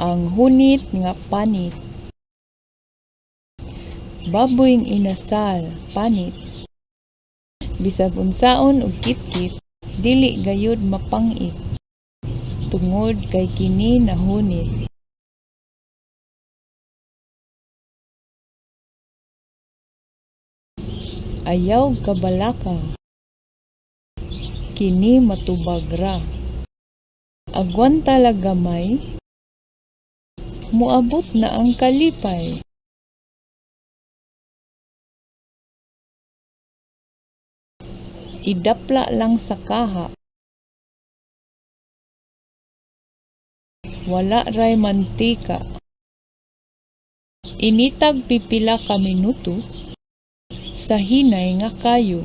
ang hunit nga panit. Baboyng inasal, panit. Bisag unsaon og kitkit, dili gayud mapangit. Tungod kay kini nahunit. Ayaw kabalaka, kini matubag ra. Agwanta lagamay, muabot na ang kalipay. Idapla lang sa kaha, wala ray mantika. Initag pipila ka minuto, sa hinay nga kayo.